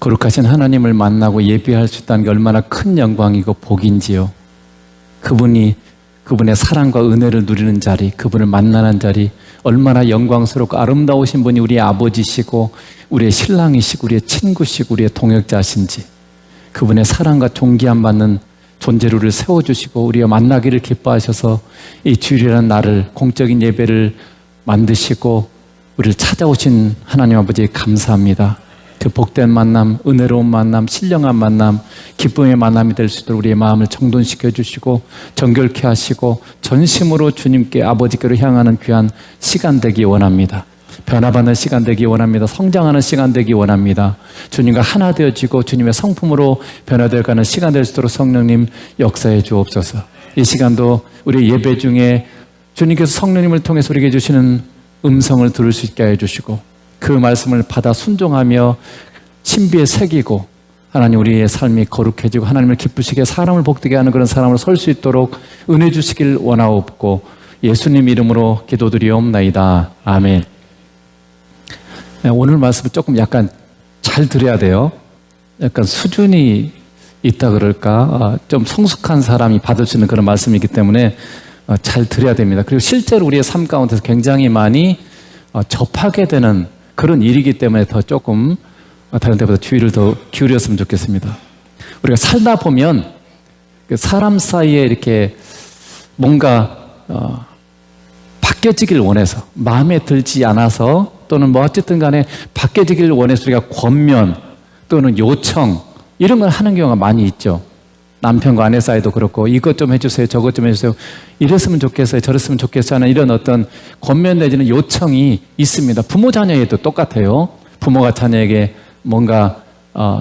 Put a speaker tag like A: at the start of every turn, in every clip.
A: 거룩하신 하나님을 만나고 예배할 수 있다는 게 얼마나 큰 영광이고 복인지요. 그분의 사랑과 은혜를 누리는 자리, 그분을 만나는 자리, 얼마나 영광스럽고 아름다우신 분이 우리의 아버지시고 우리의 신랑이시고 우리의 친구시고 우리의 동역자신지, 그분의 사랑과 존귀함 받는 존재로 우리를 세워주시고 우리가 만나기를 기뻐하셔서 이 주일이라는 날을, 공적인 예배를 만드시고 우리를 찾아오신 하나님 아버지 감사합니다. 그 복된 만남, 은혜로운 만남, 신령한 만남, 기쁨의 만남이 될 수 있도록 우리의 마음을 정돈시켜 주시고 정결케 하시고 전심으로 주님께, 아버지께로 향하는 귀한 시간 되기 원합니다. 변화받는 시간 되기 원합니다. 성장하는 시간 되기 원합니다. 주님과 하나 되어지고 주님의 성품으로 변화되어가는 시간 될 수 있도록 성령님 역사해 주옵소서. 이 시간도 우리 예배 중에 주님께서 성령님을 통해서 우리에게 주시는 음성을 들을 수 있게 해주시고 그 말씀을 받아 순종하며 신비에 새기고 하나님 우리의 삶이 거룩해지고 하나님을 기쁘시게 사람을 복되게 하는 그런 사람으로 설 수 있도록 은혜 주시길 원하옵고 예수님 이름으로 기도드리옵나이다. 아멘. 오늘 말씀을 조금 약간 잘 들어야 돼요. 약간 수준이 있다 그럴까, 좀 성숙한 사람이 받을 수 있는 그런 말씀이기 때문에 잘 들어야 됩니다. 그리고 실제로 우리의 삶 가운데서 굉장히 많이 접하게 되는 그런 일이기 때문에 더 조금 다른 데보다 주의를 더 기울였으면 좋겠습니다. 우리가 살다 보면 사람 사이에 이렇게 뭔가 바뀌어지길 원해서, 마음에 들지 않아서, 또는 뭐 어쨌든 간에 바뀌어지길 원해서 우리가 권면 또는 요청 이런 걸 하는 경우가 많이 있죠. 남편과 아내 사이도 그렇고 이것 좀 해주세요, 저것 좀 해주세요, 이랬으면 좋겠어요, 저랬으면 좋겠어요 하는 이런 어떤 권면 내지는 요청이 있습니다. 부모 자녀에도 똑같아요. 부모가 자녀에게 뭔가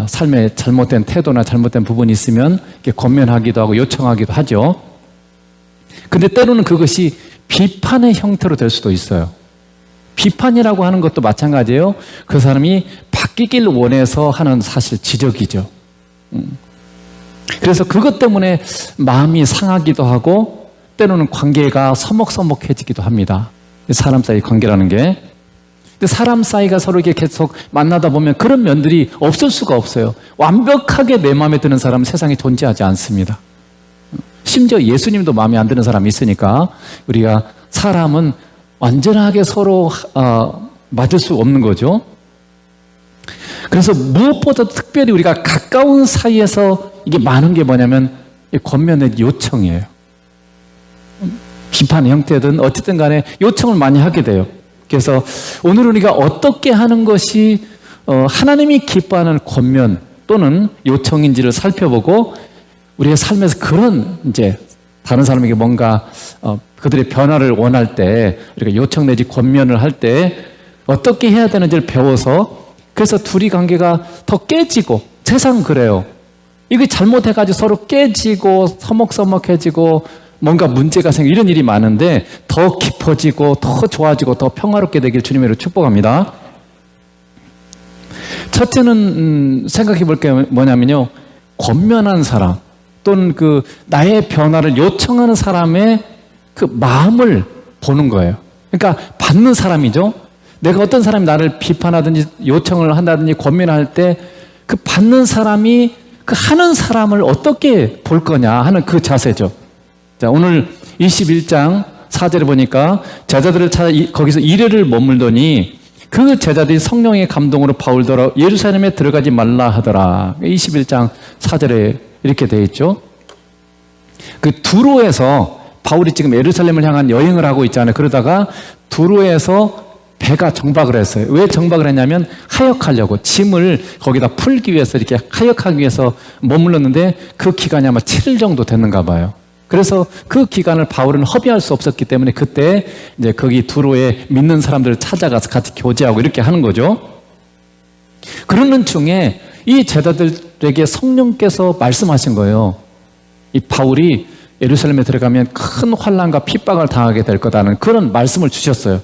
A: 삶에 잘못된 태도나 잘못된 부분이 있으면 이렇게 권면하기도 하고 요청하기도 하죠. 근데 때로는 그것이 비판의 형태로 될 수도 있어요. 비판이라고 하는 것도 마찬가지예요. 그 사람이 바뀌길 원해서 하는 사실 지적이죠. 그래서 그것 때문에 마음이 상하기도 하고 때로는 관계가 서먹서먹해지기도 합니다. 사람 사이 관계라는 게. 근데 사람 사이가 서로 이렇게 계속 만나다 보면 그런 면들이 없을 수가 없어요. 완벽하게 내 마음에 드는 사람은 세상에 존재하지 않습니다. 심지어 예수님도 마음에 안 드는 사람이 있으니까 우리가 사람은 완전하게 서로 맞을 수 없는 거죠. 그래서 무엇보다 특별히 우리가 가까운 사이에서 이게 많은 게 뭐냐면 권면의 요청이에요. 비판의 형태든 어쨌든 간에 요청을 많이 하게 돼요. 그래서 오늘 우리가 어떻게 하는 것이 하나님이 기뻐하는 권면 또는 요청인지를 살펴보고 우리의 삶에서 그런 이제 다른 사람에게 뭔가 그들의 변화를 원할 때 우리가 요청 내지 권면을 할 때 어떻게 해야 되는지를 배워서 그래서 둘이 관계가 더 깨지고, 세상 그래요. 이게 잘못해가지고 서로 깨지고 서먹서먹해지고 뭔가 문제가 생기고 이런 일이 많은데 더 깊어지고 더 좋아지고 더 평화롭게 되길 주님으로 축복합니다. 첫째는 생각해 볼 게 뭐냐면요, 권면한 사람 또는 그 나의 변화를 요청하는 사람의 그 마음을 보는 거예요. 그러니까 받는 사람이죠. 내가 어떤 사람이 나를 비판하든지 요청을 한다든지 권면할 때 그 받는 사람이 그 하는 사람을 어떻게 볼 거냐 하는 그 자세죠. 자, 오늘 21장 4절에 보니까 제자들을 찾아 거기서 이래를 머물더니 그 제자들이 성령의 감동으로 바울더러 예루살렘에 들어가지 말라 하더라. 21장 4절에 이렇게 되어 있죠. 그 두로에서 바울이 지금 예루살렘을 향한 여행을 하고 있잖아요. 그러다가 두로에서 배가 정박을 했어요. 왜 정박을 했냐면 하역하려고, 짐을 거기다 풀기 위해서, 이렇게 하역하기 위해서 머물렀는데 그 기간이 아마 7일 정도 됐는가 봐요. 그래서 그 기간을 바울은 허비할 수 없었기 때문에 그때 이제 거기 두로에 믿는 사람들을 찾아가서 같이 교제하고 이렇게 하는 거죠. 그러는 중에 이 제자들에게 성령께서 말씀하신 거예요. 이 바울이 예루살렘에 들어가면 큰 환난과 핍박을 당하게 될 거다는 그런 말씀을 주셨어요.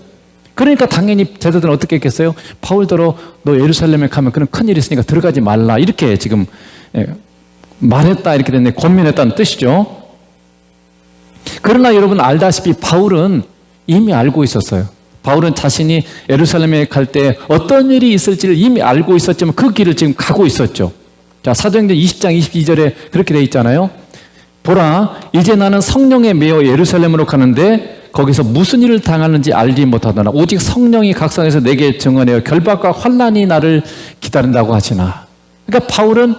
A: 그러니까 당연히 제자들은 어떻게 했겠어요? 바울더러 너 예루살렘에 가면 그런 큰일이 있으니까 들어가지 말라, 이렇게 지금 말했다, 이렇게 됐네, 권면했다는 뜻이죠. 그러나 여러분 알다시피 바울은 이미 알고 있었어요. 바울은 자신이 예루살렘에 갈 때 어떤 일이 있을지를 이미 알고 있었지만 그 길을 지금 가고 있었죠. 자, 사도행전 20장 22절에 그렇게 돼 있잖아요. 보라, 이제 나는 성령에 매여 예루살렘으로 가는데 거기서 무슨 일을 당하는지 알지 못하더라. 오직 성령이 각성해서 내게 증언하여 결박과 환난이 나를 기다린다고 하시나. 그러니까 바울은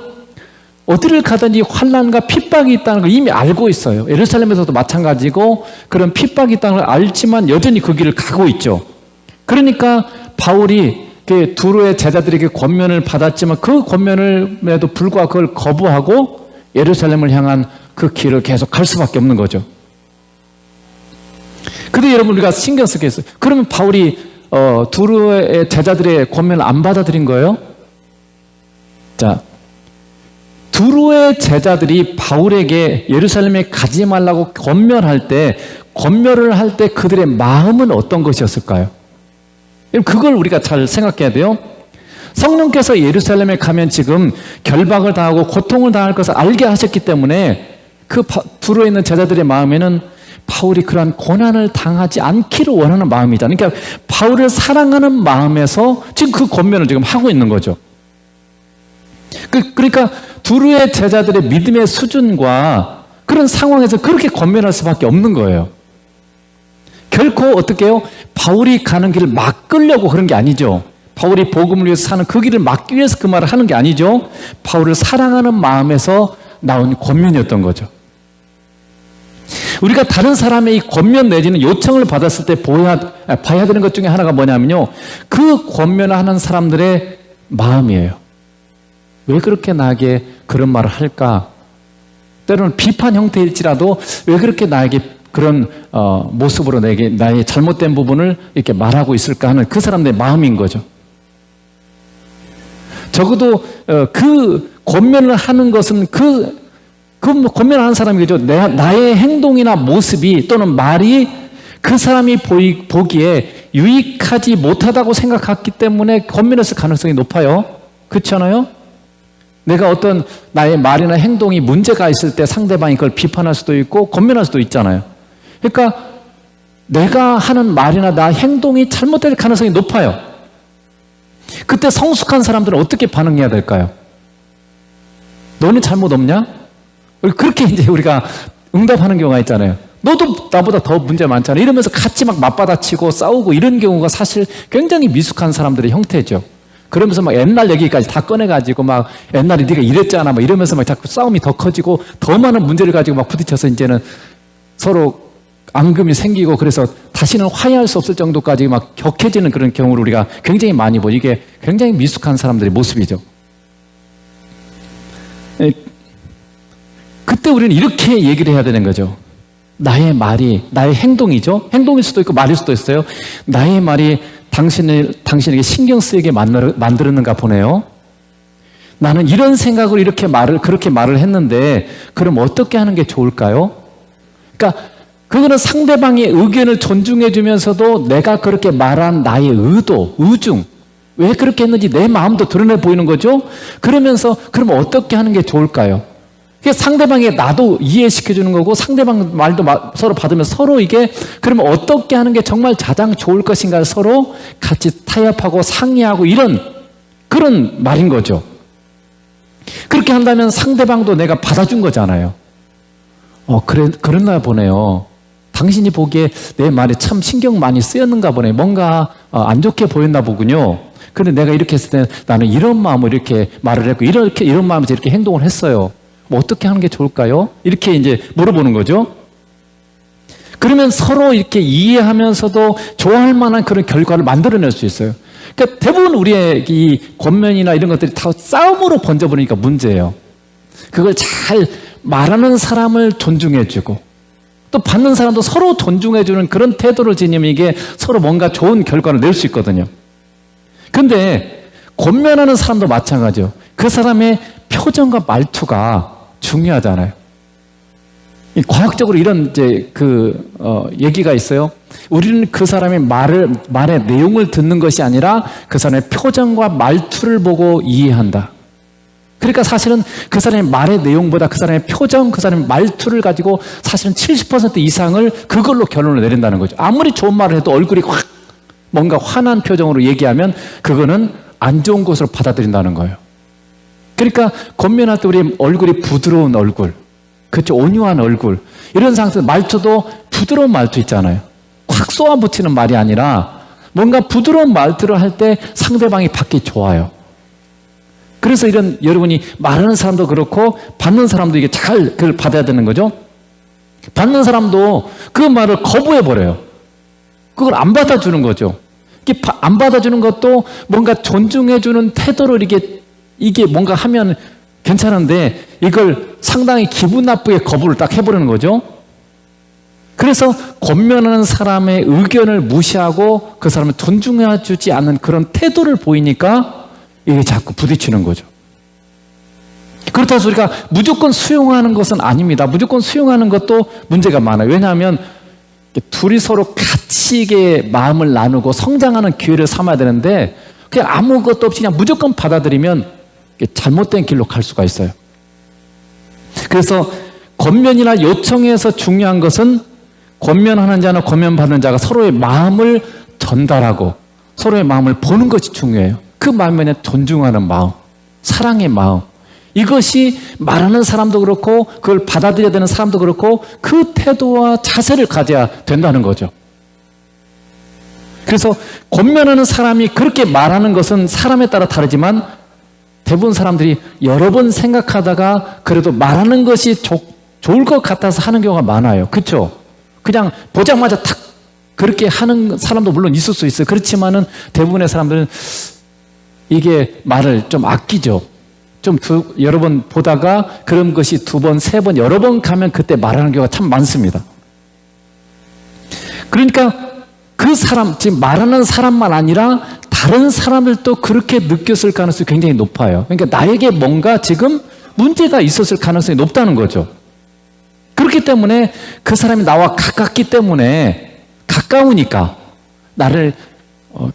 A: 어디를 가든지 환난과 핍박이 있다는 걸 이미 알고 있어요. 예루살렘에서도 마찬가지고 그런 핍박이 있다는 걸 알지만 여전히 그 길을 가고 있죠. 그러니까 바울이 두로의 제자들에게 권면을 받았지만 그 권면을에도 불구하고 그걸 거부하고 예루살렘을 향한 그 길을 계속 갈 수밖에 없는 거죠. 근데 여러분, 우리가 신경 쓰겠어요. 그러면 바울이 두로의 제자들의 권면을 안 받아들인 거예요? 자, 두로의 제자들이 바울에게 예루살렘에 가지 말라고 권면을 할 때 그들의 마음은 어떤 것이었을까요? 그걸 우리가 잘 생각해야 돼요. 성령께서 예루살렘에 가면 지금 결박을 당하고 고통을 당할 것을 알게 하셨기 때문에 그 두로에 있는 제자들의 마음에는 바울이 그러한 고난을 당하지 않기를 원하는 마음이다. 그러니까 바울을 사랑하는 마음에서 지금 그 권면을 지금 하고 있는 거죠. 그러니까 두로의 제자들의 믿음의 수준과 그런 상황에서 그렇게 권면할 수밖에 없는 거예요. 결코 어떻게 해요? 바울이 가는 길을 막으려고 그런 게 아니죠. 바울이 복음을 위해서 사는 그 길을 막기 위해서 그 말을 하는 게 아니죠. 바울을 사랑하는 마음에서 나온 권면이었던 거죠. 우리가 다른 사람의 이 권면 내지는 요청을 받았을 때 봐야 되는 것 중에 하나가 뭐냐면요, 그 권면을 하는 사람들의 마음이에요. 왜 그렇게 나에게 그런 말을 할까? 때로는 비판 형태일지라도 왜 그렇게 나에게 그런 모습으로 나의 잘못된 부분을 이렇게 말하고 있을까 하는 그 사람들의 마음인 거죠. 적어도 그 권면을 하는 것은 그 권면을 하는 사람이죠. 나의 행동이나 모습이 또는 말이 그 사람이 보기에 유익하지 못하다고 생각했기 때문에 권면했을 가능성이 높아요. 그렇지 않아요? 내가 어떤 나의 말이나 행동이 문제가 있을 때 상대방이 그걸 비판할 수도 있고 권면할 수도 있잖아요. 그러니까 내가 하는 말이나 나 행동이 잘못될 가능성이 높아요. 그때 성숙한 사람들은 어떻게 반응해야 될까요? 너는 잘못 없냐? 그렇게 이제 우리가 응답하는 경우가 있잖아요. 너도 나보다 더 문제 많잖아. 이러면서 같이 막 맞받아치고 싸우고 이런 경우가 사실 굉장히 미숙한 사람들의 형태죠. 그러면서 막 옛날 얘기까지 다 꺼내가지고 막 옛날에 네가 이랬잖아 막 이러면서 막 자꾸 싸움이 더 커지고 더 많은 문제를 가지고 막 부딪혀서 이제는 서로 앙금이 생기고 그래서 다시는 화해할 수 없을 정도까지 막 격해지는 그런 경우를 우리가 굉장히 많이 보죠. 이게 굉장히 미숙한 사람들의 모습이죠. 그때 우리는 이렇게 얘기를 해야 되는 거죠. 나의 말이, 나의 행동이죠. 행동일 수도 있고 말일 수도 있어요. 나의 말이 당신에게 신경 쓰이게 만들었는가 보네요. 나는 이런 생각으로 그렇게 말을 했는데, 그럼 어떻게 하는 게 좋을까요? 그러니까, 그거는 상대방의 의견을 존중해 주면서도 내가 그렇게 말한 나의 의도, 의중, 왜 그렇게 했는지 내 마음도 드러내 보이는 거죠? 그러면서, 그럼 어떻게 하는 게 좋을까요? 상대방의 나도 이해시켜 주는 거고 상대방 말도 서로 받으면 서로 이게 그러면 어떻게 하는 게 정말 가장 좋을 것인가 서로 같이 타협하고 상의하고 이런 그런 말인 거죠. 그렇게 한다면 상대방도 내가 받아준 거잖아요. 그랬나 보네요. 당신이 보기에 내 말에 참 신경 많이 쓰였는가 보네. 뭔가 안 좋게 보였나 보군요. 그런데 내가 이렇게 했을 때 나는 이런 마음으로 이렇게 말을 했고 이런 마음에서 이렇게 행동을 했어요. 뭐 어떻게 하는 게 좋을까요? 이렇게 이제 물어보는 거죠. 그러면 서로 이렇게 이해하면서도 좋아할 만한 그런 결과를 만들어낼 수 있어요. 그러니까 대부분 우리의 이 권면이나 이런 것들이 다 싸움으로 번져버리니까 문제예요. 그걸 잘 말하는 사람을 존중해주고 또 받는 사람도 서로 존중해주는 그런 태도를 지니면 이게 서로 뭔가 좋은 결과를 낼 수 있거든요. 근데 권면하는 사람도 마찬가지예요. 그 사람의 표정과 말투가 중요하잖아요. 과학적으로 이런 얘기가 있어요. 우리는 그 사람의 말의 내용을 듣는 것이 아니라 그 사람의 표정과 말투를 보고 이해한다. 그러니까 사실은 그 사람의 말의 내용보다 그 사람의 표정, 그 사람의 말투를 가지고 사실은 70% 이상을 그걸로 결론을 내린다는 거죠. 아무리 좋은 말을 해도 얼굴이 확 뭔가 화난 표정으로 얘기하면 그거는 안 좋은 것으로 받아들인다는 거예요. 그러니까 권면할 때 우리 얼굴이 부드러운 얼굴, 그렇죠? 온유한 얼굴, 이런 상태에서 말투도 부드러운 말투 있잖아요. 확 쏘아붙이는 말이 아니라 뭔가 부드러운 말투를 할 때 상대방이 받기 좋아요. 그래서 이런 여러분이 말하는 사람도 그렇고 받는 사람도 이게 잘 그걸 받아야 되는 거죠. 받는 사람도 그 말을 거부해버려요. 그걸 안 받아주는 거죠. 이게 안 받아주는 것도 뭔가 존중해주는 태도를 이게 뭔가 하면 괜찮은데 이걸 상당히 기분 나쁘게 거부를 딱 해버리는 거죠. 그래서 권면하는 사람의 의견을 무시하고 그 사람을 존중해주지 않는 그런 태도를 보이니까 이게 자꾸 부딪히는 거죠. 그렇다고 해서 우리가 무조건 수용하는 것은 아닙니다. 무조건 수용하는 것도 문제가 많아요. 왜냐하면 둘이 서로 같이 이게 마음을 나누고 성장하는 기회를 삼아야 되는데 그냥 아무것도 없이 그냥 무조건 받아들이면 잘못된 길로 갈 수가 있어요. 그래서 권면이나 요청에서 중요한 것은 권면하는 자나 권면받는 자가 서로의 마음을 전달하고 서로의 마음을 보는 것이 중요해요. 그 마음에 존중하는 마음, 사랑의 마음, 이것이 말하는 사람도 그렇고 그걸 받아들여야 되는 사람도 그렇고 그 태도와 자세를 가져야 된다는 거죠. 그래서 권면하는 사람이 그렇게 말하는 것은 사람에 따라 다르지만 대부분 사람들이 여러 번 생각하다가 그래도 말하는 것이 좋을 것 같아서 하는 경우가 많아요. 그렇죠? 그냥 보자마자 탁 그렇게 하는 사람도 물론 있을 수 있어요. 그렇지만은 대부분의 사람들은 이게 말을 좀 아끼죠. 좀 여러 번 보다가 그런 것이 두 번, 세 번, 여러 번 가면 그때 말하는 경우가 참 많습니다. 그러니까 그 사람, 지금 말하는 사람만 아니라 다른 사람들도 그렇게 느꼈을 가능성이 굉장히 높아요. 그러니까 나에게 뭔가 지금 문제가 있었을 가능성이 높다는 거죠. 그렇기 때문에 그 사람이 나와 가깝기 때문에 가까우니까 나를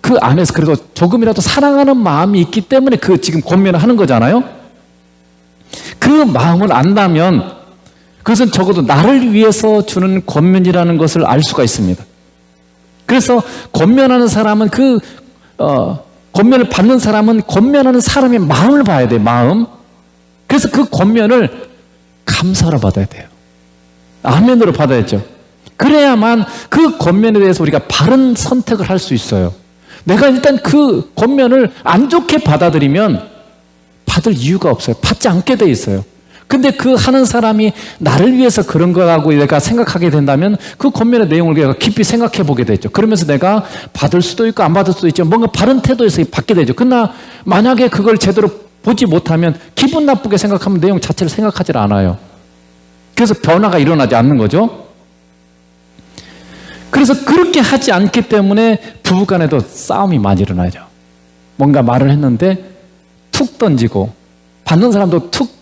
A: 그 안에서 그래도 조금이라도 사랑하는 마음이 있기 때문에 그 지금 권면을 하는 거잖아요. 그 마음을 안다면 그것은 적어도 나를 위해서 주는 권면이라는 것을 알 수가 있습니다. 그래서 권면하는 사람은 권면을 받는 사람은 권면하는 사람의 마음을 봐야 돼요. 마음. 그래서 그 권면을 감사로 받아야 돼요. 아멘으로 받아야죠. 그래야만 그 권면에 대해서 우리가 바른 선택을 할 수 있어요. 내가 일단 그 권면을 안 좋게 받아들이면 받을 이유가 없어요. 받지 않게 돼 있어요. 근데 그 하는 사람이 나를 위해서 그런 거라고 내가 생각하게 된다면 그 권면의 내용을 내가 깊이 생각해 보게 되죠. 그러면서 내가 받을 수도 있고 안 받을 수도 있지만 뭔가 바른 태도에서 받게 되죠. 그러나 만약에 그걸 제대로 보지 못하면 기분 나쁘게 생각하면 내용 자체를 생각하지 않아요. 그래서 변화가 일어나지 않는 거죠. 그래서 그렇게 하지 않기 때문에 부부간에도 싸움이 많이 일어나죠. 뭔가 말을 했는데 툭 던지고 받는 사람도 툭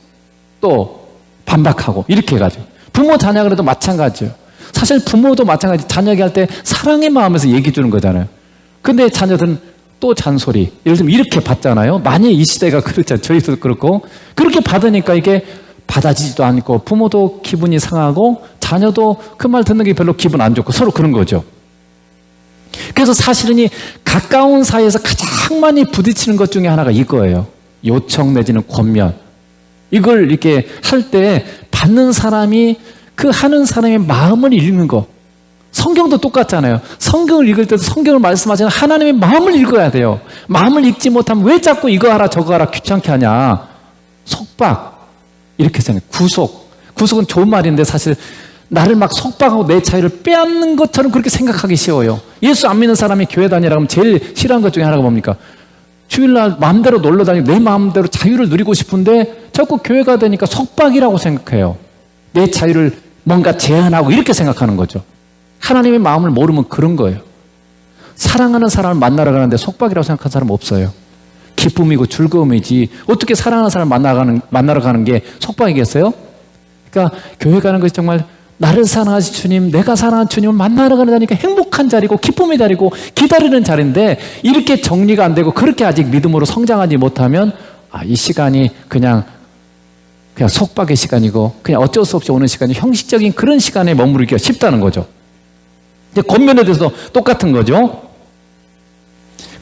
A: 또 반박하고 이렇게 해가지고 부모 자녀 그래도 마찬가지예요. 사실 부모도 마찬가지. 자녀 얘기할 때 사랑의 마음에서 얘기해 주는 거잖아요. 근데 자녀들은 또 잔소리 예를 들면 이렇게 받잖아요. 만약 이 시대가 그렇잖아요. 저희도 그렇고 그렇게 받으니까 이게 받아지지도 않고 부모도 기분이 상하고 자녀도 그 말 듣는 게 별로 기분 안 좋고 서로 그런 거죠. 그래서 사실은 이 가까운 사이에서 가장 많이 부딪히는 것 중에 하나가 이거예요. 요청 내지는 권면. 이걸 이렇게 할 때 받는 사람이 그 하는 사람의 마음을 읽는 거. 성경도 똑같잖아요. 성경을 읽을 때도 성경을 말씀하시는 하나님의 마음을 읽어야 돼요. 마음을 읽지 못하면 왜 자꾸 이거 하라 저거 하라 귀찮게 하냐. 속박. 이렇게 생각해요. 구속은 좋은 말인데 사실 나를 막 속박하고 내 자유를 빼앗는 것처럼 그렇게 생각하기 쉬워요. 예수 안 믿는 사람이 교회 다니라고 하면 제일 싫어하는 것 중에 하나가 뭡니까? 주일날 마음대로 놀러 다니고 내 마음대로 자유를 누리고 싶은데 자꾸 교회가 되니까 속박이라고 생각해요. 내 자유를 뭔가 제한하고 이렇게 생각하는 거죠. 하나님의 마음을 모르면 그런 거예요. 사랑하는 사람을 만나러 가는데 속박이라고 생각하는 사람은 없어요. 기쁨이고 즐거움이지 어떻게 사랑하는 사람을 만나러 가는 게 속박이겠어요? 그러니까 교회 가는 것이 정말 나를 사랑하신 주님, 내가 사랑하는 주님을 만나러 가는 자니까 행복한 자리고 기쁨의 자리고 기다리는 자리인데 이렇게 정리가 안 되고 그렇게 아직 믿음으로 성장하지 못하면 이 시간이 그냥 속박의 시간이고 그냥 어쩔 수 없이 오는 시간이 형식적인 그런 시간에 머무르기가 쉽다는 거죠. 이제 권면에 대해서 똑같은 거죠.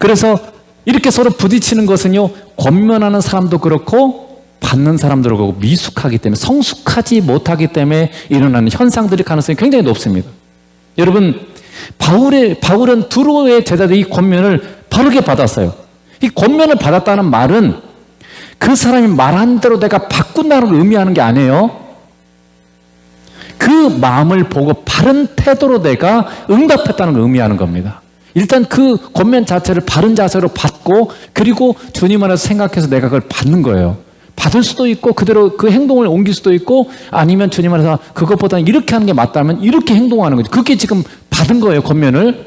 A: 그래서 이렇게 서로 부딪히는 것은요, 권면하는 사람도 그렇고 받는 사람도 그렇고 미숙하기 때문에, 성숙하지 못하기 때문에 일어나는 현상들이 가능성이 굉장히 높습니다. 여러분, 바울은 두로의 제자들이 이 권면을 바르게 받았어요. 이 권면을 받았다는 말은 그 사람이 말한 대로 내가 바꾼다는 걸 의미하는 게 아니에요. 그 마음을 보고 바른 태도로 내가 응답했다는 걸 의미하는 겁니다. 일단 그 권면 자체를 바른 자세로 받고, 그리고 주님 안에서 생각해서 내가 그걸 받는 거예요. 받을 수도 있고 그대로 그 행동을 옮길 수도 있고, 아니면 주님 안에서 그것보다는 이렇게 하는 게 맞다면 이렇게 행동하는 거죠. 그게 지금 받은 거예요, 권면을.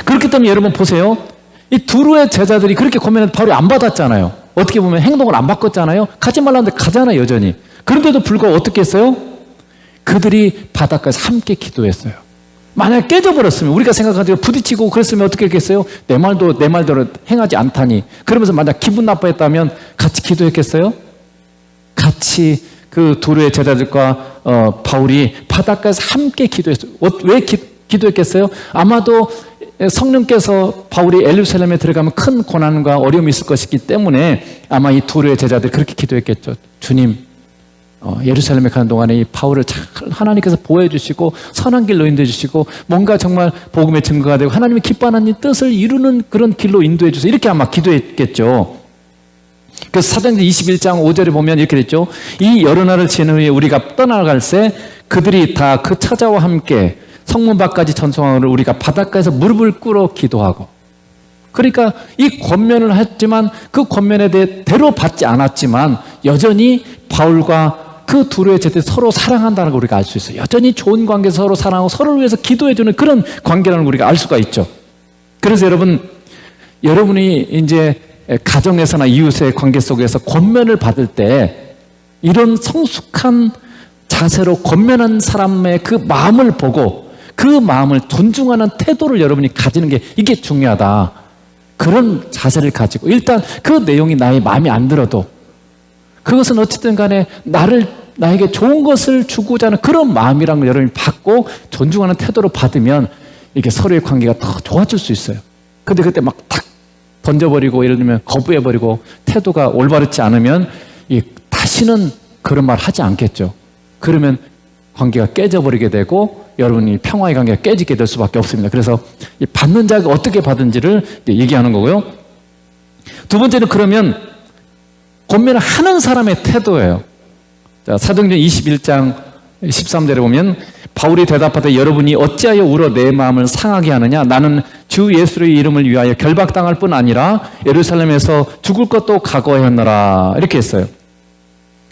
A: 그렇기 때문에 여러분 보세요. 이 두루의 제자들이 그렇게 권면을 바로 안 받았잖아요. 어떻게 보면 행동을 안 바꿨잖아요. 가지 말라는데 가잖아요, 여전히. 그런데도 불구하고 어떻게 했어요? 그들이 바닷가에서 함께 기도했어요. 만약에 깨져버렸으면, 우리가 생각하기로 부딪히고 그랬으면 어떻게 했겠어요? 내 말도 내 말대로 행하지 않다니. 그러면서 만약 기분 나빠했다면 같이 기도했겠어요? 같이 그 두루의 제자들과 바울이 바닷가에서 함께 기도했어요. 왜 기도했겠어요? 아마도 성령께서 바울이 예루살렘에 들어가면 큰 고난과 어려움이 있을 것이기 때문에 아마 이 두루의 제자들이 그렇게 기도했겠죠. 주님, 예루살렘에 가는 동안에 이 바울을 잘 하나님께서 보호해 주시고 선한 길로 인도해 주시고 뭔가 정말 복음의 증거가 되고 하나님의 기뻐하는 뜻을 이루는 그런 길로 인도해 주세요. 이렇게 아마 기도했겠죠. 그래서 사도행전 21장 5절에 보면 이렇게 됐죠. 이 여러 날을 지난 후에 우리가 떠나갈새 그들이 다 그 처자와 함께 성문 밖까지 전송하기를 우리가 바닷가에서 무릎을 꿇어 기도하고. 그러니까 이 권면을 했지만 그 권면에 대해 대로 받지 않았지만 여전히 바울과 그 두루의 제자들이 서로 사랑한다는 걸 우리가 알 수 있어요. 여전히 좋은 관계에서 서로 사랑하고 서로를 위해서 기도해주는 그런 관계라는 걸 우리가 알 수가 있죠. 그래서 여러분이 이제 가정에서나 이웃의 관계 속에서 권면을 받을 때 이런 성숙한 자세로 권면한 사람의 그 마음을 보고 그 마음을 존중하는 태도를 여러분이 가지는 게 이게 중요하다. 그런 자세를 가지고 일단 그 내용이 나의 마음에 안 들어도 그것은 어쨌든 간에 나에게 좋은 것을 주고자 하는 그런 마음이라는 걸 여러분이 받고 존중하는 태도로 받으면 이게 서로의 관계가 더 좋아질 수 있어요. 근데 그때 막 탁 던져버리고 예를 들면 거부해버리고 태도가 올바르지 않으면 다시는 그런 말 하지 않겠죠. 그러면 관계가 깨져버리게 되고 여러분이 평화의 관계가 깨지게 될 수밖에 없습니다. 그래서 받는 자가 어떻게 받은지를 얘기하는 거고요. 두 번째는 그러면 권면을 하는 사람의 태도예요. 자, 사도행전 21장 13절에 보면 바울이 대답하되 여러분이 어찌하여 울어 내 마음을 상하게 하느냐? 나는 주 예수의 이름을 위하여 결박당할 뿐 아니라 예루살렘에서 죽을 것도 각오하였노라. 이렇게 했어요.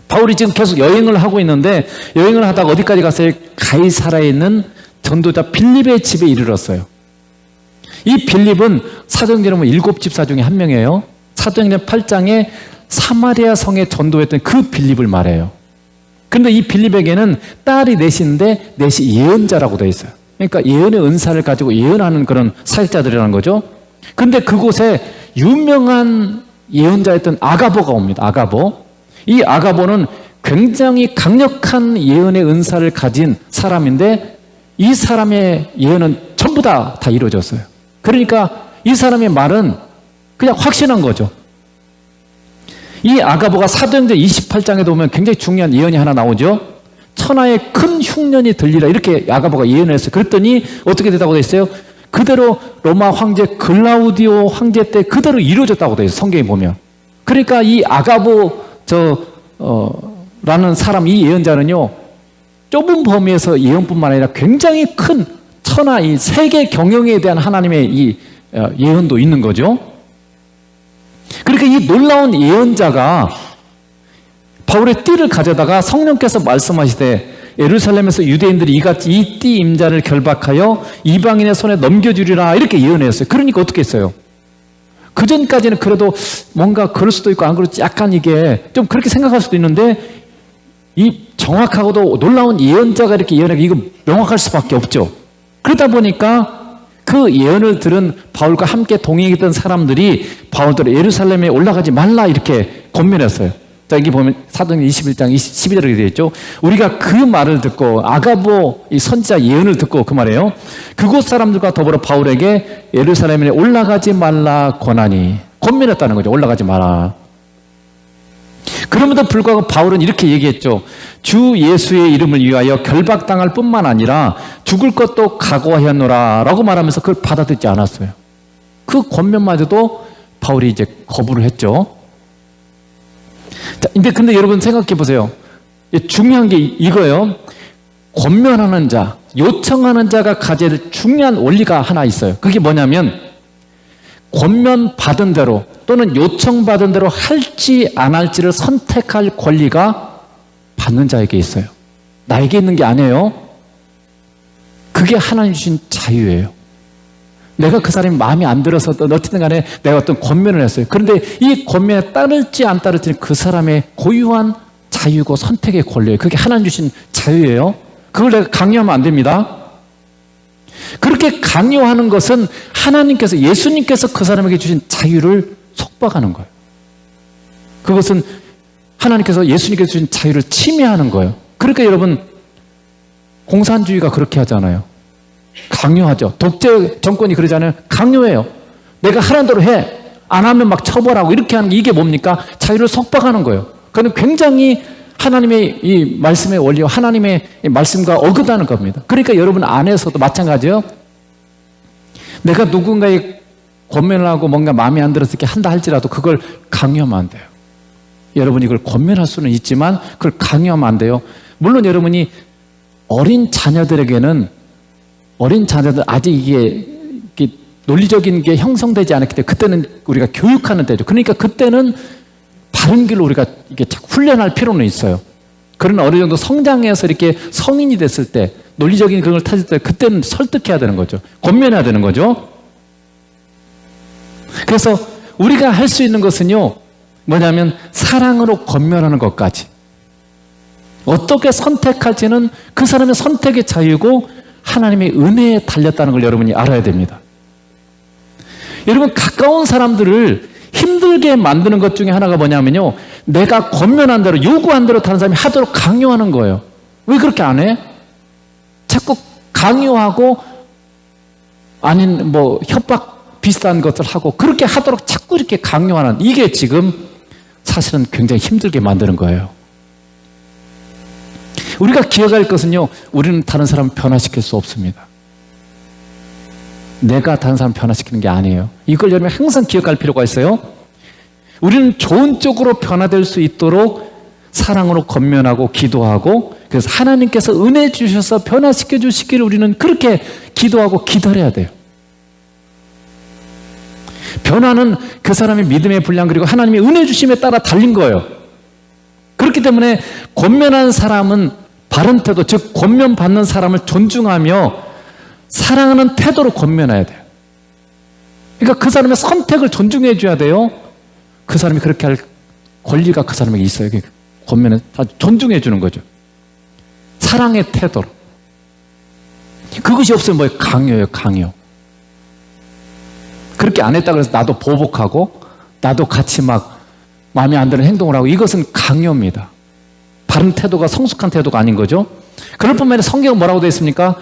A: 바울이 지금 계속 여행을 하고 있는데 여행을 하다가 어디까지 갔어요? 가이사라에 있는 전도자 빌립의 집에 이르렀어요. 이 빌립은 사도행전에 보면 7집사 중에 한 명이에요. 사도행전 8장에 사마리아 성에 전도했던 그 빌립을 말해요. 그런데 이 빌립에게는 딸이 넷인데 넷이 예언자라고 되어 있어요. 그러니까 예언의 은사를 가지고 예언하는 그런 사역자들이라는 거죠. 그런데 그곳에 유명한 예언자였던 아가보가 옵니다. 아가보. 이 아가보는 굉장히 강력한 예언의 은사를 가진 사람인데 이 사람의 예언은 전부 다 이루어졌어요. 그러니까 이 사람의 말은 그냥 확신한 거죠. 이 아가보가 사도행전 28장에도 보면 굉장히 중요한 예언이 하나 나오죠. 천하의 큰 흉년이 들리라 이렇게 아가보가 예언했어요. 그랬더니 어떻게 됐다고 되어 있어요? 그대로 로마 황제 글라우디오 황제 때 그대로 이루어졌다고 되어 있어요. 성경에 보면. 그러니까 이 아가보 라는 사람, 이 예언자는요, 좁은 범위에서 예언뿐만 아니라 굉장히 큰 천하, 이 세계 경영에 대한 하나님의 이 예언도 있는 거죠. 그러니까 이 놀라운 예언자가 바울의 띠를 가져다가 성령께서 말씀하시되 예루살렘에서 유대인들이 이같이 이 띠 임자를 결박하여 이방인의 손에 넘겨주리라 이렇게 예언했어요. 그러니까 어떻게 했어요? 그 전까지는 그래도 뭔가 그럴 수도 있고 안 그럴지 약간 이게 좀 그렇게 생각할 수도 있는데 이 정확하고도 놀라운 예언자가 이렇게 예언하기 이거 명확할 수밖에 없죠. 그러다 보니까 그 예언을 들은 바울과 함께 동행했던 사람들이 바울들을 예루살렘에 올라가지 말라 이렇게 권면했어요. 자, 여기 보면 사도행전 21장 12절에 되어 있죠. 우리가 그 말을 듣고 아가보 이 선지자 예언을 듣고 그 말이에요. 그곳 사람들과 더불어 바울에게 예루살렘에 올라가지 말라 권하니, 권면했다는 거죠. 올라가지 마라. 그럼에도 불구하고 바울은 이렇게 얘기했죠. 주 예수의 이름을 위하여 결박당할 뿐만 아니라 죽을 것도 각오하였노라 라고 말하면서 그걸 받아들이지 않았어요. 그 권면마저도 바울이 이제 거부를 했죠. 자, 근데 여러분 생각해 보세요. 중요한 게 이거예요. 권면하는 자, 요청하는 자가 가져야 될 중요한 원리가 하나 있어요. 그게 뭐냐면 권면 받은 대로 또는 요청받은 대로 할지 안 할지를 선택할 권리가 받는 자에게 있어요. 나에게 있는 게 아니에요. 그게 하나님 주신 자유예요. 내가 그 사람이 마음에 안 들어서 어쨌든 간에 내가 어떤 권면을 했어요. 그런데 이 권면에 따를지 안 따를지는 그 사람의 고유한 자유고 선택의 권리예요. 그게 하나님 주신 자유예요. 그걸 내가 강요하면 안 됩니다. 그렇게 강요하는 것은 하나님께서, 예수님께서 그 사람에게 주신 자유를 속박하는 거예요. 그것은 하나님께서, 예수님께서 주신 자유를 침해하는 거예요. 그러니까 여러분, 공산주의가 그렇게 하잖아요. 강요하죠. 독재 정권이 그러잖아요. 강요해요. 내가 하라는 대로 해. 안 하면 막 처벌하고 이렇게 하는 게 이게 뭡니까? 자유를 속박하는 거예요. 그건 굉장히 하나님의 이 말씀의 원리와 하나님의 이 말씀과 어긋나는 겁니다. 그러니까 여러분 안에서도 마찬가지예요. 내가 누군가의 권면을 하고 뭔가 마음에 안 들어서 이렇게 한다 할지라도 그걸 강요하면 안 돼요. 여러분이 그걸 권면할 수는 있지만 그걸 강요하면 안 돼요. 물론 여러분이 어린 자녀들에게는, 어린 자녀들 아직 이게 논리적인 게 형성되지 않았기 때문에 그때는 우리가 교육하는 때죠. 그러니까 그때는 바른 길로 우리가 이게 훈련할 필요는 있어요. 그러나 어느 정도 성장해서 이렇게 성인이 됐을 때, 논리적인 그걸 타질 때 그때는 설득해야 되는 거죠. 권면해야 되는 거죠. 그래서 우리가 할 수 있는 것은요, 뭐냐면 사랑으로 권면하는 것까지. 어떻게 선택할지는 그 사람의 선택의 자유고 하나님의 은혜에 달렸다는 걸 여러분이 알아야 됩니다. 여러분, 가까운 사람들을 힘들게 만드는 것 중에 하나가 뭐냐면요, 내가 권면한 대로, 요구한 대로 다른 사람이 하도록 강요하는 거예요. 왜 그렇게 안 해? 자꾸 강요하고 아닌 뭐 협박 비슷한 것을 하고 그렇게 하도록 자꾸 이렇게 강요하는, 이게 지금 사실은 굉장히 힘들게 만드는 거예요. 우리가 기억할 것은요, 우리는 다른 사람을 변화시킬 수 없습니다. 내가 다른 사람을 변화시키는 게 아니에요. 이걸 여러분이 항상 기억할 필요가 있어요. 우리는 좋은 쪽으로 변화될 수 있도록 사랑으로 권면하고 기도하고, 그래서 하나님께서 은혜 주셔서 변화시켜 주시기를 우리는 그렇게 기도하고 기다려야 돼요. 변화는 그 사람의 믿음의 분량 그리고 하나님의 은혜 주심에 따라 달린 거예요. 그렇기 때문에 권면한 사람은 바른 태도, 즉 권면받는 사람을 존중하며 사랑하는 태도로 권면해야 돼요. 그러니까 그 사람의 선택을 존중해 줘야 돼요. 그 사람이 그렇게 할 권리가 그 사람에게 있어요. 권면은 다 존중해 주는 거죠. 사랑의 태도로. 그것이 없으면 뭐예요? 강요예요, 강요. 그렇게 안 했다고 해서 나도 보복하고 나도 같이 막 마음에 안 드는 행동을 하고, 이것은 강요입니다. 바른 태도가 성숙한 태도가 아닌 거죠. 그럴 뿐만 아니라 성경은 뭐라고 되어 있습니까?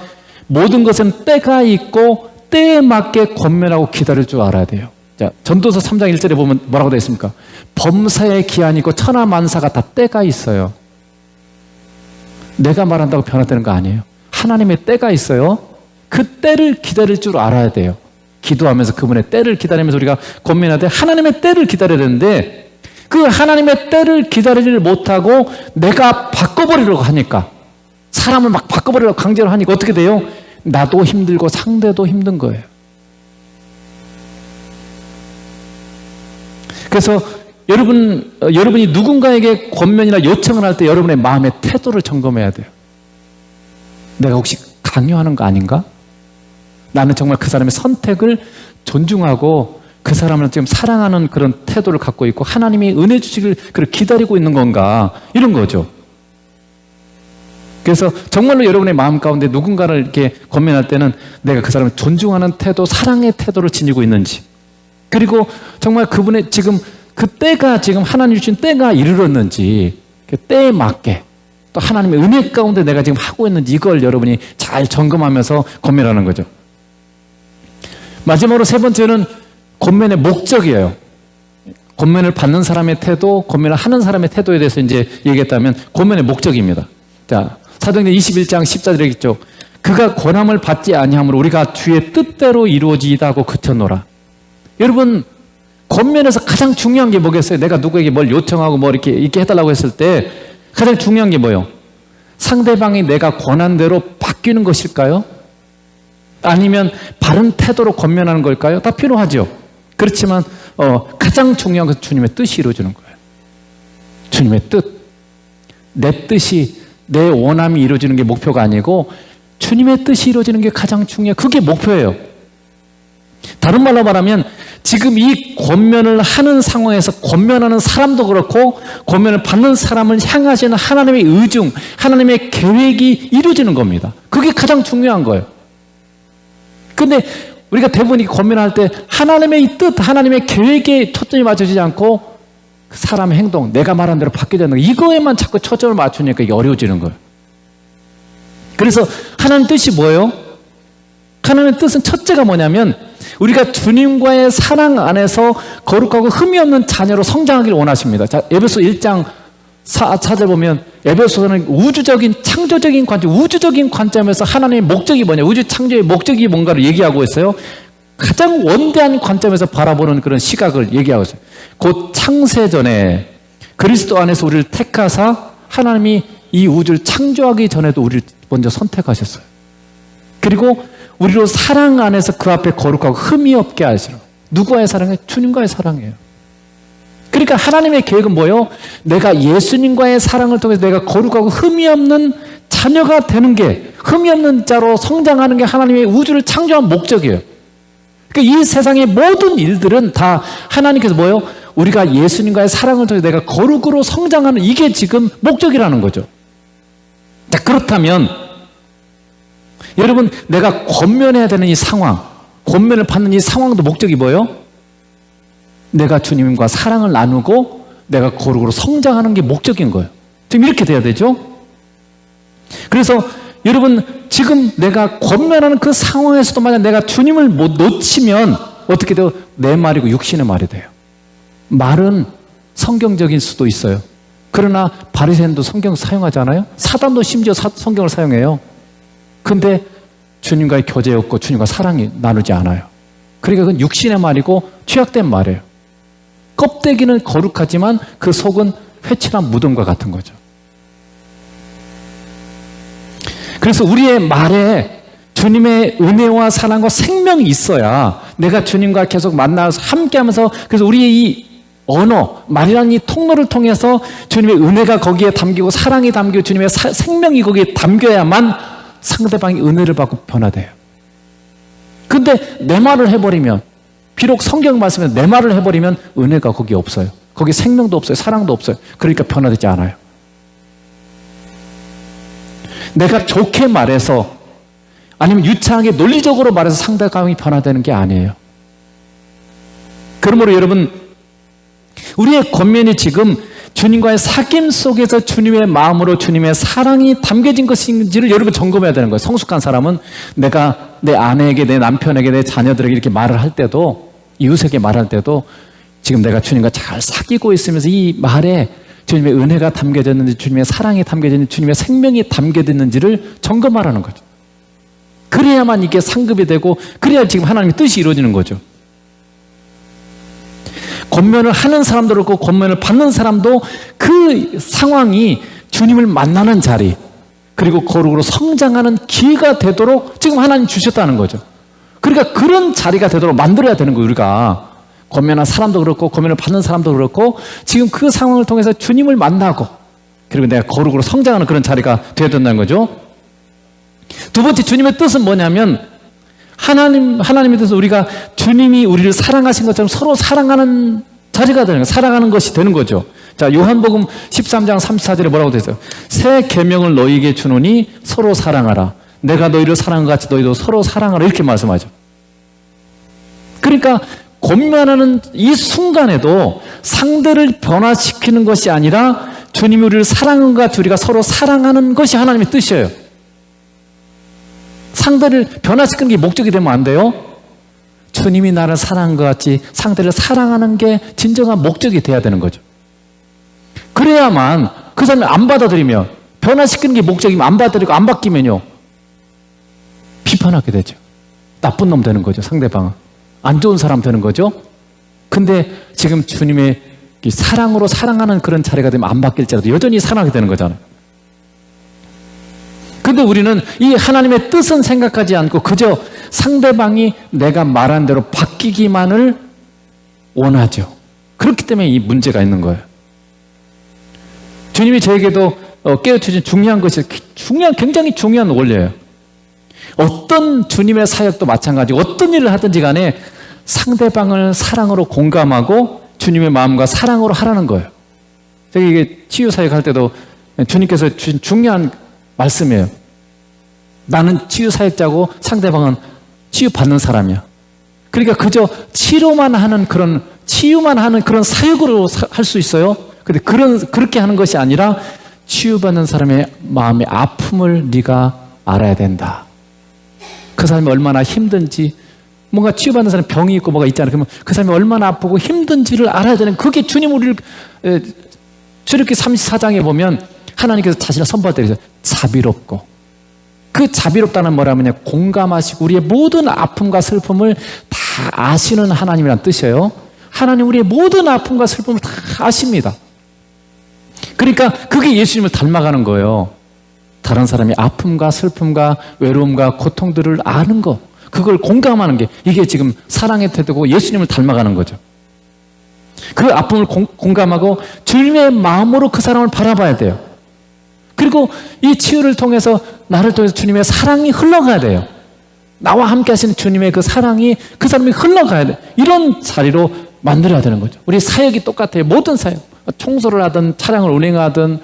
A: 모든 것은 때가 있고 때에 맞게 권면하고 기다릴 줄 알아야 돼요. 자, 전도서 3장 1절에 보면 뭐라고 되어 있습니까? 범사의 기한이 있고 천하만사가 다 때가 있어요. 내가 말한다고 변화되는 거 아니에요. 하나님의 때가 있어요. 그 때를 기다릴 줄 알아야 돼요. 기도하면서 그분의 때를 기다리면서 우리가 권면해야 돼. 하나님의 때를 기다려야 되는데 그 하나님의 때를 기다리지를 못하고 내가 바꿔버리려고 하니까, 사람을 막 바꿔버리려고 강제로 하니까 어떻게 돼요? 나도 힘들고 상대도 힘든 거예요. 그래서 여러분이 누군가에게 권면이나 요청을 할 때 여러분의 마음의 태도를 점검해야 돼요. 내가 혹시 강요하는 거 아닌가? 나는 정말 그 사람의 선택을 존중하고 그 사람을 지금 사랑하는 그런 태도를 갖고 있고 하나님이 은혜 주시길 그를 기다리고 있는 건가? 이런 거죠. 그래서 정말로 여러분의 마음 가운데 누군가를 이렇게 권면할 때는 내가 그 사람을 존중하는 태도, 사랑의 태도를 지니고 있는지, 그리고 정말 그분의 지금 그 때가 지금 하나님 주신 때가 이르렀는지 그 때에 맞게 또 하나님의 은혜 가운데 내가 지금 하고 있는지 이걸 여러분이 잘 점검하면서 권면하는 거죠. 마지막으로 세 번째는 권면의 목적이에요. 권면을 받는 사람의 태도, 권면을 하는 사람의 태도에 대해서 이제 얘기했다면 권면의 목적입니다. 자, 사도행전 21장 14절에 있죠. 그가 권함을 받지 아니하므로 우리가 주의 뜻대로 이루어지이다 하고 그쳤노라. 여러분, 권면에서 가장 중요한 게 뭐겠어요? 내가 누구에게 뭘 요청하고 뭐 이렇게 해달라고 했을 때 가장 중요한 게 뭐예요? 상대방이 내가 권한 대로 바뀌는 것일까요? 아니면 바른 태도로 권면하는 걸까요? 다 필요하죠. 그렇지만 가장 중요한 것은 주님의 뜻이 이루어지는 거예요. 주님의 뜻. 내 뜻이, 내 원함이 이루어지는 게 목표가 아니고 주님의 뜻이 이루어지는 게 가장 중요해요. 그게 목표예요. 다른 말로 말하면 지금 이 권면을 하는 상황에서 권면하는 사람도 그렇고 권면을 받는 사람을 향하시는 하나님의 의중, 하나님의 계획이 이루어지는 겁니다. 그게 가장 중요한 거예요. 근데 우리가 대부분 이 권면할 때 하나님의 이 뜻, 하나님의 계획에 초점이 맞춰지지 않고 그 사람의 행동, 내가 말한 대로 바뀌지 않는 거, 이거에만 자꾸 초점을 맞추니까 이게 어려워지는 거예요. 그래서 하나님 뜻이 뭐예요? 하나님의 뜻은 첫째가 뭐냐면 우리가 주님과의 사랑 안에서 거룩하고 흠이 없는 자녀로 성장하기를 원하십니다. 자, 에베소 1장 4절 보면 에베소서는 우주적인 창조적인 관점, 우주적인 관점에서 하나님의 목적이 뭐냐, 우주 창조의 목적이 뭔가를 얘기하고 있어요. 가장 원대한 관점에서 바라보는 그런 시각을 얘기하고 있어요. 곧 창세전에 그리스도 안에서 우리를 택하사 하나님이 이 우주를 창조하기 전에도 우리를 먼저 선택하셨어요. 그리고 우리로 사랑 안에서 그 앞에 거룩하고 흠이 없게 하시라. 누구와의 사랑이에요? 주님과의 사랑이에요. 그러니까 하나님의 계획은 뭐예요? 내가 예수님과의 사랑을 통해서 내가 거룩하고 흠이 없는 자녀가 되는 게, 흠이 없는 자로 성장하는 게 하나님의 우주를 창조한 목적이에요. 그러니까 이 세상의 모든 일들은 다 하나님께서 뭐예요? 우리가 예수님과의 사랑을 통해서 내가 거룩으로 성장하는 이게 지금 목적이라는 거죠. 자, 그렇다면 여러분, 내가 권면해야 되는 이 상황, 권면을 받는 이 상황도 목적이 뭐예요? 내가 주님과 사랑을 나누고 내가 거룩으로 성장하는 게 목적인 거예요. 지금 이렇게 돼야 되죠? 그래서 여러분, 지금 내가 권면하는 그 상황에서도 만약 내가 주님을 못 놓치면 어떻게 돼요? 내 말이고 육신의 말이 돼요. 말은 성경적일 수도 있어요. 그러나 바리새인도 성경 사용하잖아요. 사단도 심지어 성경을 사용해요. 근데 주님과의 교제 없고 주님과 사랑이 나누지 않아요. 그러니까 그건 육신의 말이고 취약된 말이에요. 껍데기는 거룩하지만 그 속은 회칠한 무덤과 같은 거죠. 그래서 우리의 말에 주님의 은혜와 사랑과 생명이 있어야 내가 주님과 계속 만나서 함께하면서, 그래서 우리의 이 언어, 말이라는 이 통로를 통해서 주님의 은혜가 거기에 담기고 사랑이 담기고 주님의 생명이 거기에 담겨야만 상대방이 은혜를 받고 변화돼요. 근데 내 말을 해버리면, 비록 성경 말씀에 내 말을 해버리면 은혜가 거기 없어요. 거기 생명도 없어요. 사랑도 없어요. 그러니까 변화되지 않아요. 내가 좋게 말해서 아니면 유창하게 논리적으로 말해서 상대방이 변화되는 게 아니에요. 그러므로 여러분, 우리의 권면이 지금 주님과의 사귐 속에서 주님의 마음으로 주님의 사랑이 담겨진 것인지를 여러분 점검해야 되는 거예요. 성숙한 사람은 내가 내 아내에게, 내 남편에게, 내 자녀들에게 이렇게 말을 할 때도, 이웃에게 말할 때도 지금 내가 주님과 잘 사귀고 있으면서 이 말에 주님의 은혜가 담겨졌는지, 주님의 사랑이 담겨졌는지, 주님의 생명이 담겨졌는지를 점검하라는 거죠. 그래야만 이게 상급이 되고, 그래야 지금 하나님의 뜻이 이루어지는 거죠. 권면을 하는 사람도 그렇고 권면을 받는 사람도 그 상황이 주님을 만나는 자리, 그리고 거룩으로 성장하는 기회가 되도록 지금 하나님 주셨다는 거죠. 그러니까 그런 자리가 되도록 만들어야 되는 거예요. 우리가 권면한 사람도 그렇고 권면을 받는 사람도 그렇고 지금 그 상황을 통해서 주님을 만나고 그리고 내가 거룩으로 성장하는 그런 자리가 되어야 된다는 거죠. 두 번째, 주님의 뜻은 뭐냐면 하나님의 뜻은 우리가 주님이 우리를 사랑하신 것처럼 서로 사랑하는 자리가 되는 거예요. 사랑하는 것이 되는 거죠. 자, 요한복음 13장 34절에 뭐라고 되어 있어요? 새 계명을 너희에게 주노니 서로 사랑하라. 내가 너희를 사랑한 것 같이 너희도 서로 사랑하라. 이렇게 말씀하죠. 그러니까 권면하는 이 순간에도 상대를 변화시키는 것이 아니라 주님이 우리를 사랑하는 것 같이 우리가 서로 사랑하는 것이 하나님의 뜻이에요. 상대를 변화시키는 게 목적이 되면 안 돼요. 주님이 나를 사랑한 것 같이 상대를 사랑하는 게 진정한 목적이 돼야 되는 거죠. 그래야만 그 사람이 안 받아들이면, 변화시키는 게 목적이면 안 받아들이고 안 바뀌면요, 비판하게 되죠. 나쁜 놈 되는 거죠. 상대방은 안 좋은 사람 되는 거죠. 근데 지금 주님의 사랑으로 사랑하는 그런 자리가 되면 안 바뀔지라도 여전히 사랑하게 되는 거잖아요. 근데 우리는 이 하나님의 뜻은 생각하지 않고 그저 상대방이 내가 말한 대로 바뀌기만을 원하죠. 그렇기 때문에 이 문제가 있는 거예요. 주님이 저에게도 깨우쳐준 중요한 것이, 굉장히 중요한 원리예요. 어떤 주님의 사역도 마찬가지고 어떤 일을 하든지 간에 상대방을 사랑으로 공감하고 주님의 마음과 사랑으로 하라는 거예요. 제가 이게 치유 사역 할 때도 주님께서 주신 중요한 말씀이에요. 나는 치유 사역자고 상대방은 치유받는 사람이야. 그러니까 그저 치료만 하는 그런, 치유만 하는 그런 사역으로 할 수 있어요. 근데 그렇게 하는 것이 아니라 치유받는 사람의 마음의 아픔을 네가 알아야 된다. 그 사람이 얼마나 힘든지, 뭔가 치유받는 사람이 병이 있고 뭐가 있잖아요. 그러면 그 사람이 얼마나 아프고 힘든지를 알아야 되는, 그게 주님 우리를, 출애굽기 34장에 보면 하나님께서 자신을 선포하더래요. 자비롭고, 그 자비롭다는 뭐라면요, 공감하시고 우리의 모든 아픔과 슬픔을 다 아시는 하나님이란 뜻이에요. 하나님 우리의 모든 아픔과 슬픔을 다 아십니다. 그러니까 그게 예수님을 닮아가는 거예요. 다른 사람의 아픔과 슬픔과 외로움과 고통들을 아는 거, 그걸 공감하는 게, 이게 지금 사랑의 태도고 예수님을 닮아가는 거죠. 그 아픔을 공감하고 주님의 마음으로 그 사람을 바라봐야 돼요. 그리고 이 치유를 통해서, 나를 통해서 주님의 사랑이 흘러가야 돼요. 나와 함께 하시는 주님의 그 사랑이 그 사람이 흘러가야 돼요. 이런 자리로 만들어야 되는 거죠. 우리 사역이 똑같아요. 모든 사역, 청소를 하든 차량을 운행하든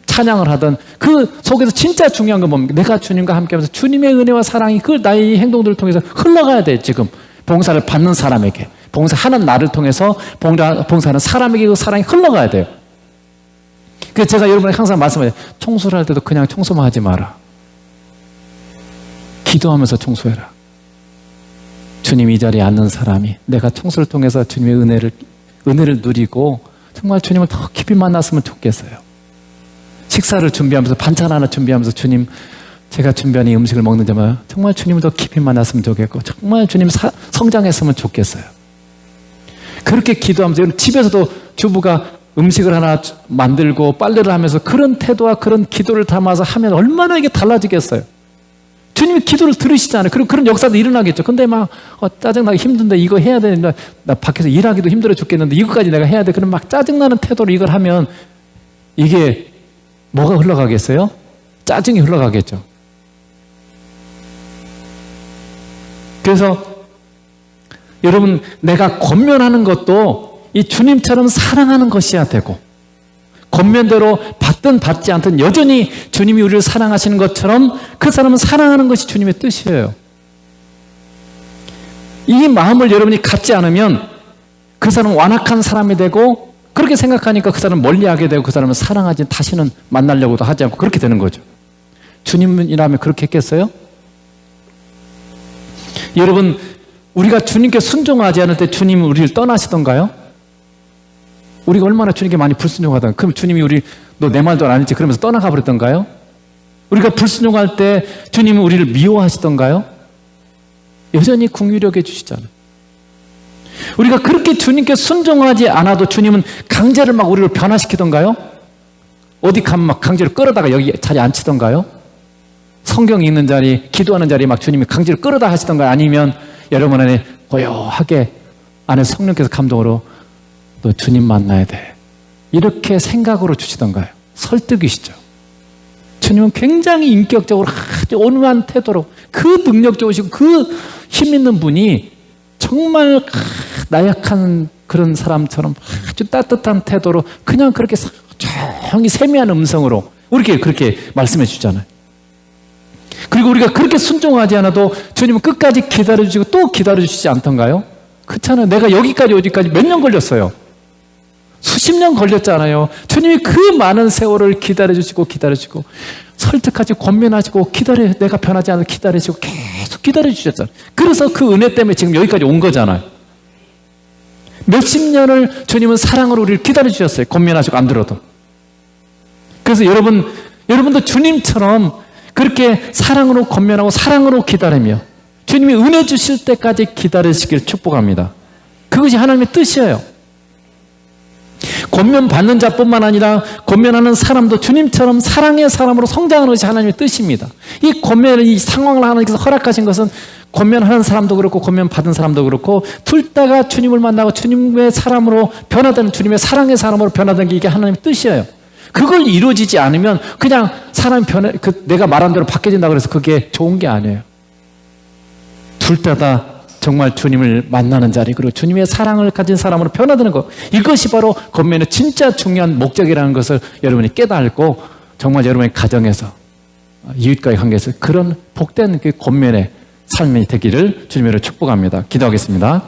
A: 찬양을 하든 그 속에서 진짜 중요한 건 뭡니까? 내가 주님과 함께 하면서 주님의 은혜와 사랑이 그 나의 행동들을 통해서 흘러가야 돼. 지금 봉사를 받는 사람에게, 봉사하는 나를 통해서 봉사하는 사람에게 그 사랑이 흘러가야 돼요. 그래서 제가 여러분에게 항상 말씀해요. 청소를 할 때도 그냥 청소만 하지 마라. 기도하면서 청소해라. 주님 이 자리에 앉는 사람이 내가 청소를 통해서 주님의 은혜를 누리고 정말 주님을 더 깊이 만났으면 좋겠어요. 식사를 준비하면서, 반찬 하나 준비하면서, 주님 제가 준비한 이 음식을 먹는 자마다 정말 주님을 더 깊이 만났으면 좋겠고 정말 주님 성장했으면 좋겠어요. 그렇게 기도하면서, 집에서도 주부가 음식을 하나 만들고 빨래를 하면서 그런 태도와 그런 기도를 담아서 하면 얼마나 이게 달라지겠어요. 주님이 기도를 들으시잖아요. 그리고 그런 역사도 일어나겠죠. 근데 막 짜증나기 힘든데 이거 해야 되는데, 나 밖에서 일하기도 힘들어 죽겠는데 이거까지 내가 해야 돼. 그럼 막 짜증나는 태도로 이걸 하면 이게 뭐가 흘러가겠어요? 짜증이 흘러가겠죠. 그래서 여러분, 내가 권면하는 것도 이 주님처럼 사랑하는 것이어야 되고, 권면대로 받든 받지 않든 여전히 주님이 우리를 사랑하시는 것처럼 그 사람은 사랑하는 것이 주님의 뜻이에요. 이 마음을 여러분이 갖지 않으면 그 사람은 완악한 사람이 되고, 그렇게 생각하니까 그 사람은 멀리하게 되고, 그 사람은 사랑하지, 다시는 만나려고도 하지 않고 그렇게 되는 거죠. 주님이라면 그렇게 했겠어요? 여러분, 우리가 주님께 순종하지 않을 때 주님은 우리를 떠나시던가요? 우리가 얼마나 주님께 많이 불순종하던가. 그럼 주님이 너 내 말도 안 했지 그러면서 떠나가 버렸던가요? 우리가 불순종할 때 주님은 우리를 미워하시던가요? 여전히 긍휼히 여겨 주시잖아요. 우리가 그렇게 주님께 순종하지 않아도 주님은 강제를 막 우리를 변화시키던가요? 어디 가면 막 강제로 끌어다가 여기 자리에 앉히던가요? 성경 읽는 자리, 기도하는 자리에 막 주님이 강제로 끌어다 하시던가요? 아니면 여러분 안에 고요하게 안에 성령께서 감동으로 너 주님 만나야 돼, 이렇게 생각으로 주시던가요? 설득이시죠. 주님은 굉장히 인격적으로 아주 온유한 태도로, 그 능력 좋으시고 그 힘 있는 분이 정말 나약한 그런 사람처럼 아주 따뜻한 태도로 그냥 그렇게 조용히 세미한 음성으로 우리에게 그렇게 말씀해 주잖아요. 그리고 우리가 그렇게 순종하지 않아도 주님은 끝까지 기다려주시고 또 기다려주시지 않던가요? 그렇잖아요. 내가 여기까지 오기까지 몇 년 걸렸어요. 수십 년 걸렸잖아요. 주님이 그 많은 세월을 기다려주시고 설득하시고 권면하시고 내가 변하지 않을 기다리시고 계속 기다려주셨잖아요. 그래서 그 은혜 때문에 지금 여기까지 온 거잖아요. 몇십 년을 주님은 사랑으로 우리를 기다려주셨어요. 권면하시고 안 들어도. 그래서 여러분도 주님처럼 그렇게 사랑으로 권면하고 사랑으로 기다리며 주님이 은혜 주실 때까지 기다리시길 축복합니다. 그것이 하나님의 뜻이에요. 권면 받는 자뿐만 아니라 권면하는 사람도 주님처럼 사랑의 사람으로 성장하는 것이 하나님의 뜻입니다. 이 상황을 하나님께서 허락하신 것은 권면하는 사람도 그렇고 권면 받은 사람도 그렇고 둘 다가 주님을 만나고 주님의 사람으로 변화되는, 주님의 사랑의 사람으로 변화되는 게 이게 하나님의 뜻이에요. 그걸 이루어지지 않으면 그냥 사람이 내가 말한 대로 바뀌어진다 그래서 그게 좋은 게 아니에요. 둘 다 정말 주님을 만나는 자리, 그리고 주님의 사랑을 가진 사람으로 변화되는 것, 이것이 바로 권면의 진짜 중요한 목적이라는 것을 여러분이 깨달고 정말 여러분의 가정에서 이웃과의 관계에서 그런 복된 그 권면의 삶이 되기를 주님으로 축복합니다. 기도하겠습니다.